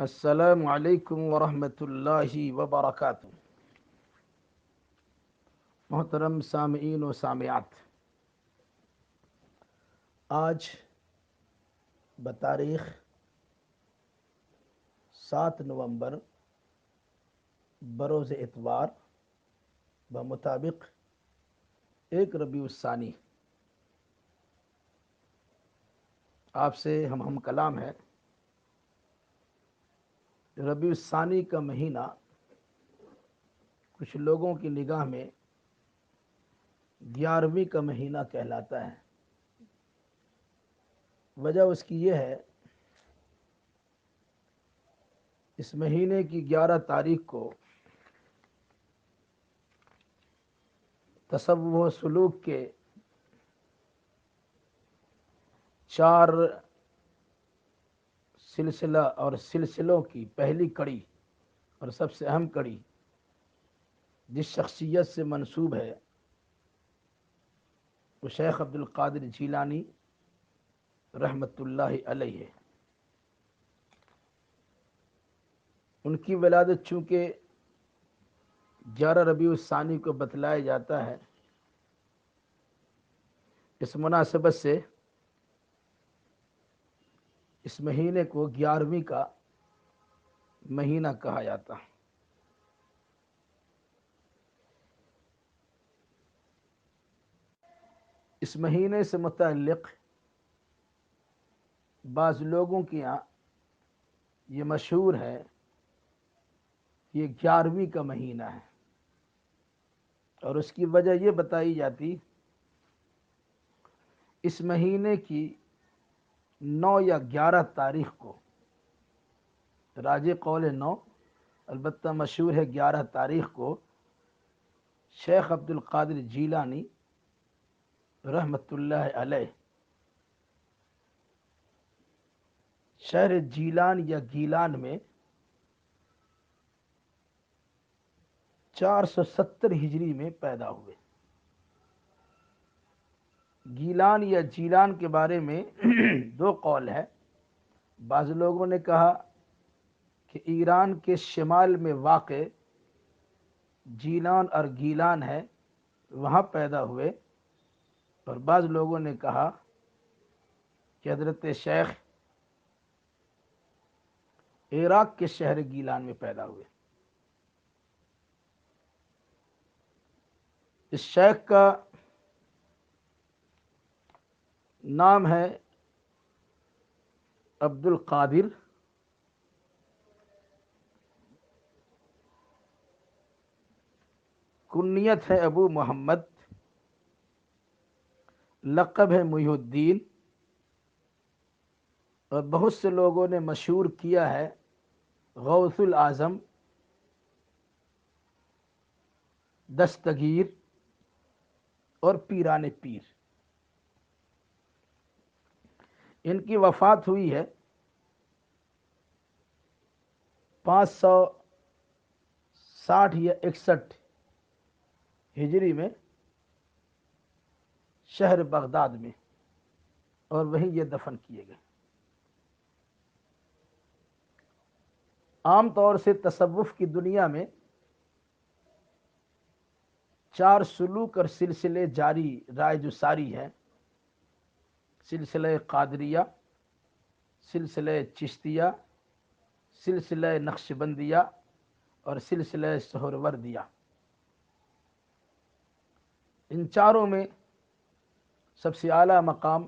السلام علیکم ورحمۃ اللہ وبرکاتہ۔ محترم سامعین و سامعات، آج بتاریخ 7 نومبر بروز اتوار بمطابق 1 ربیع الثانی آپ سے ہم کلام ہے۔ ربیع الثانی کا مہینہ کچھ لوگوں کی نگاہ میں 11ویں کا مہینہ کہلاتا ہے۔ وجہ اس کی یہ ہے، اس مہینے کی 11 تاریخ کو تصوف و سلوک کے 4 سلسلہ اور سلسلوں کی پہلی کڑی اور سب سے اہم کڑی جس شخصیت سے منسوب ہے وہ شیخ عبد القادر جیلانی رحمۃ اللہ علیہ ہے۔ ان کی ولادت چونکہ 11 ربیع الثانی کو بتلایا جاتا ہے، اس مناسبت سے اس مہینے کو 11ویں کا مہینہ کہا جاتا ہے۔ اس مہینے سے متعلق بعض لوگوں کے یہاں یہ مشہور ہے، یہ 11ویں کا مہینہ ہے، اور اس کی وجہ یہ بتائی جاتی اس مہینے کی 9 یا 11 تاریخ کو، راجح قول 9 البتہ مشہور ہے 11 تاریخ کو، شیخ عبد القادر جیلانی رحمۃ اللہ علیہ شہر جیلان یا گیلان میں 470 ہجری میں پیدا ہوئے۔ گیلان یا جیلان کے بارے میں 2 قول ہے۔ بعض لوگوں نے کہا کہ ایران کے شمال میں واقع جیلان اور گیلان ہے، وہاں پیدا ہوئے، اور بعض لوگوں نے کہا کہ حضرت شیخ عراق کے شہر گیلان میں پیدا ہوئے۔ اس شیخ کا نام ہے عبد القادر، کنیت ہے ابو محمد، لقب ہے محی الدین، اور بہت سے لوگوں نے مشہور کیا ہے غوث الاعظم، دستگیر اور پیران پیر۔ ان کی وفات ہوئی ہے 560 یا 61 ہجری میں شہر بغداد میں، اور وہیں یہ دفن کیے گئے۔ عام طور سے تصوف کی دنیا میں 4 سلوک اور سلسلے جاری رائج و ساری ہیں: سلسلہ قادریہ، سلسلہ چشتیہ، سلسلہ نقشبندیہ اور سلسلہ سہروردیہ۔ ان چاروں میں سب سے اعلیٰ مقام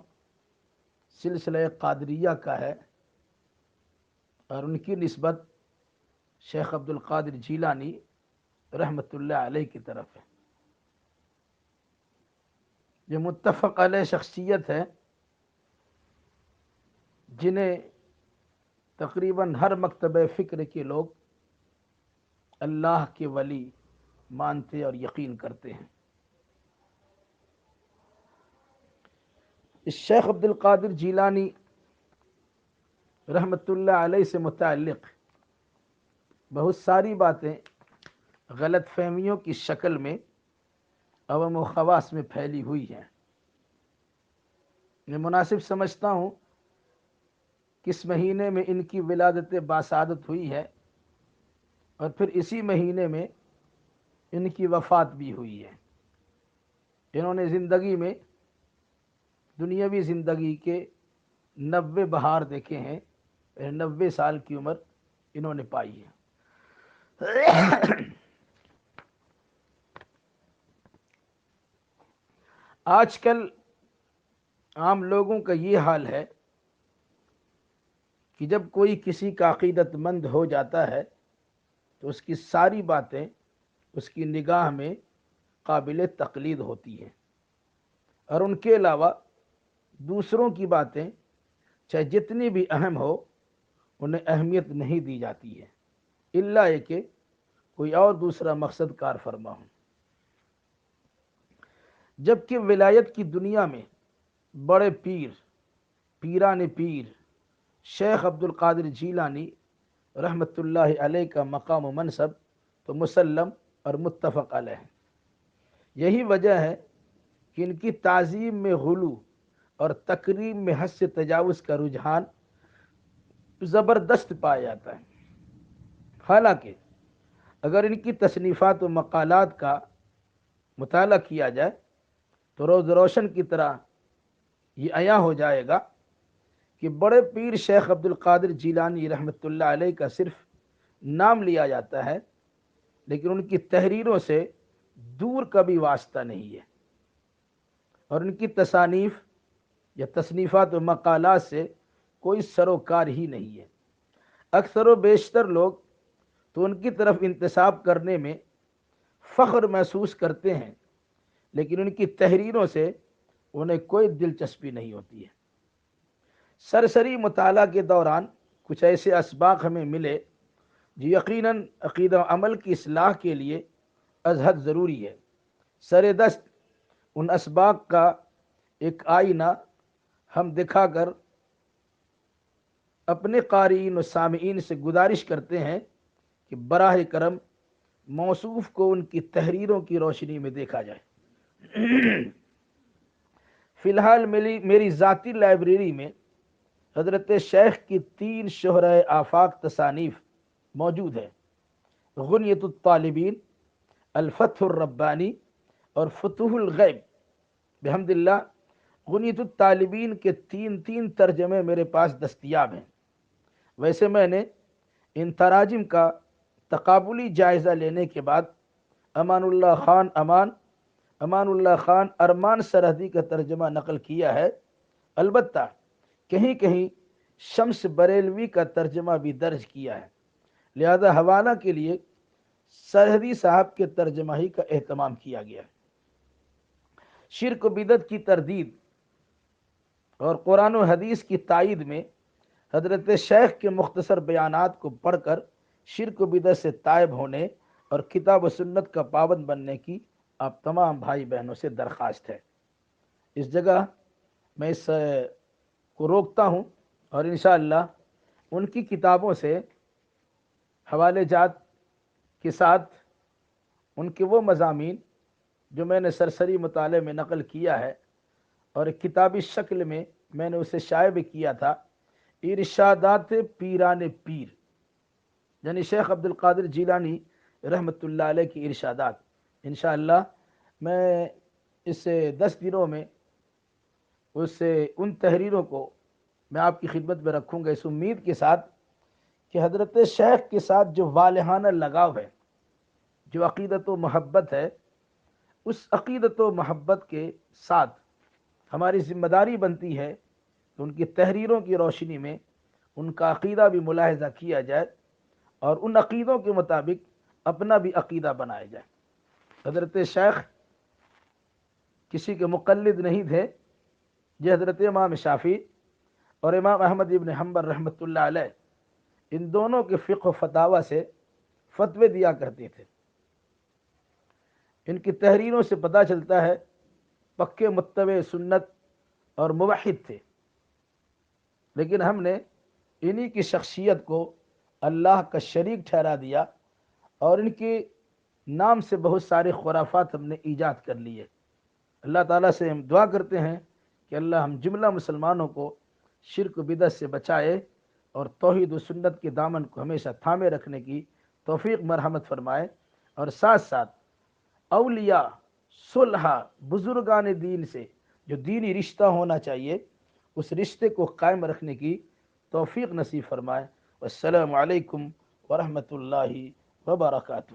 سلسلہ قادریہ کا ہے، اور ان کی نسبت شیخ عبد القادر جیلانی رحمۃ اللہ علیہ کی طرف ہے۔ یہ متفق علیہ شخصیت ہے جنہیں تقریباً ہر مکتبہ فکر کے لوگ اللہ کے ولی مانتے اور یقین کرتے ہیں۔ اس شیخ عبد القادر جیلانی رحمۃ اللہ علیہ سے متعلق بہت ساری باتیں غلط فہمیوں کی شکل میں عوام و خواص میں پھیلی ہوئی ہیں۔ میں مناسب سمجھتا ہوں کس مہینے میں ان کی ولادت باسعادت ہوئی ہے، اور پھر اسی مہینے میں ان کی وفات بھی ہوئی ہے۔ انہوں نے زندگی میں دنیاوی زندگی کے 90 بہار دیکھے ہیں، 90 سال کی عمر انہوں نے پائی ہے۔ آج کل عام لوگوں کا یہ حال ہے کہ جب کوئی کسی کا عقیدت مند ہو جاتا ہے تو اس کی ساری باتیں اس کی نگاہ میں قابل تقلید ہوتی ہیں، اور ان کے علاوہ دوسروں کی باتیں چاہے جتنی بھی اہم ہو انہیں اہمیت نہیں دی جاتی ہے، الا یہ کہ کوئی اور دوسرا مقصد کار فرما ہو۔ جبکہ ولایت کی دنیا میں بڑے پیران پیر شیخ عبد القادر جیلانی رحمۃ اللہ علیہ کا مقام و منصب تو مسلم اور متفق علیہ ہے۔ یہی وجہ ہے کہ ان کی تعظیم میں غلو اور تکریم میں حد سے تجاوز کا رجحان زبردست پایا جاتا ہے۔ حالانکہ اگر ان کی تصنیفات و مقالات کا مطالعہ کیا جائے تو روز روشن کی طرح یہ عیاں ہو جائے گا کہ بڑے پیر شیخ عبد القادر جیلانی رحمۃ اللہ علیہ کا صرف نام لیا جاتا ہے، لیکن ان کی تحریروں سے دور کا بھی واسطہ نہیں ہے، اور ان کی تصانیف یا تصنیفات و مقالات سے کوئی سروکار ہی نہیں ہے۔ اکثر و بیشتر لوگ تو ان کی طرف انتساب کرنے میں فخر محسوس کرتے ہیں، لیکن ان کی تحریروں سے انہیں کوئی دلچسپی نہیں ہوتی ہے۔ سرسری مطالعہ کے دوران کچھ ایسے اسباق ہمیں ملے جو یقیناً عقیدہ و عمل کی اصلاح کے لیے از حد ضروری ہے۔ سر دست ان اسباق کا ایک آئینہ ہم دکھا کر اپنے قارئین و سامعین سے گزارش کرتے ہیں کہ براہ کرم موصوف کو ان کی تحریروں کی روشنی میں دیکھا جائے۔ فی الحال میری ذاتی لائبریری میں حضرت شیخ کی 3 شہرۂ آفاق تصانیف موجود ہے: غنیۃ الطالبین، الفتح الربانی اور فتوح الغیب۔ بحمد اللہ غنیۃ الطالبین کے 3 ترجمے میرے پاس دستیاب ہیں۔ ویسے میں نے ان تراجم کا تقابلی جائزہ لینے کے بعد امان اللہ خان ارمان سرحدی کا ترجمہ نقل کیا ہے، البتہ کہیں کہیں شمس بریلوی کا ترجمہ بھی درج کیا ہے، لہذا حوالہ کے لیے سرحدی صاحب کے ترجمہ ہی کا اہتمام کیا گیا ہے۔ شرک و بدعت کی تردید اور قرآن و حدیث کی تائید میں حضرت شیخ کے مختصر بیانات کو پڑھ کر شرک و بدعت سے تائب ہونے اور کتاب و سنت کا پابند بننے کی آپ تمام بھائی بہنوں سے درخواست ہے۔ اس جگہ میں اس کو روکتا ہوں، اور انشاءاللہ ان کی کتابوں سے حوالے جات کے ساتھ ان کے وہ مضامین جو میں نے سرسری مطالعے میں نقل کیا ہے اور ایک کتابی شکل میں نے اسے شائع بھی کیا تھا، ارشادات پیران پیر، یعنی شیخ عبد القادر جیلانی رحمۃ اللہ علیہ کی ارشادات، انشاءاللہ میں اس 10 دنوں میں ان تحریروں کو میں آپ کی خدمت میں رکھوں گا، اس امید کے ساتھ کہ حضرت شیخ کے ساتھ جو والہانہ لگاؤ ہے، جو عقیدت و محبت ہے، اس عقیدت و محبت کے ساتھ ہماری ذمہ داری بنتی ہے کہ ان کی تحریروں کی روشنی میں ان کا عقیدہ بھی ملاحظہ کیا جائے اور ان عقیدوں کے مطابق اپنا بھی عقیدہ بنایا جائے۔ حضرت شیخ کسی کے مقلد نہیں تھے، یہ حضرت امام شافعی اور امام احمد ابن حنبل رحمۃ اللہ علیہ ان دونوں کے فقہ و فتاوی سے فتوے دیا کرتے تھے۔ ان کی تحریروں سے پتہ چلتا ہے پکے متبع سنت اور موحد تھے، لیکن ہم نے انہی کی شخصیت کو اللہ کا شریک ٹھہرا دیا اور ان کے نام سے بہت سارے خرافات ہم نے ایجاد کر لیے۔ اللہ تعالیٰ سے ہم دعا کرتے ہیں کہ اللہ ہم جملہ مسلمانوں کو شرک و بدعت سے بچائے اور توحید و سنت کے دامن کو ہمیشہ تھامے رکھنے کی توفیق مرحمت فرمائے، اور ساتھ ساتھ اولیاء، صلح، بزرگان دین سے جو دینی رشتہ ہونا چاہیے اس رشتے کو قائم رکھنے کی توفیق نصیب فرمائے۔ والسلام علیکم ورحمۃ اللہ وبرکاتہ۔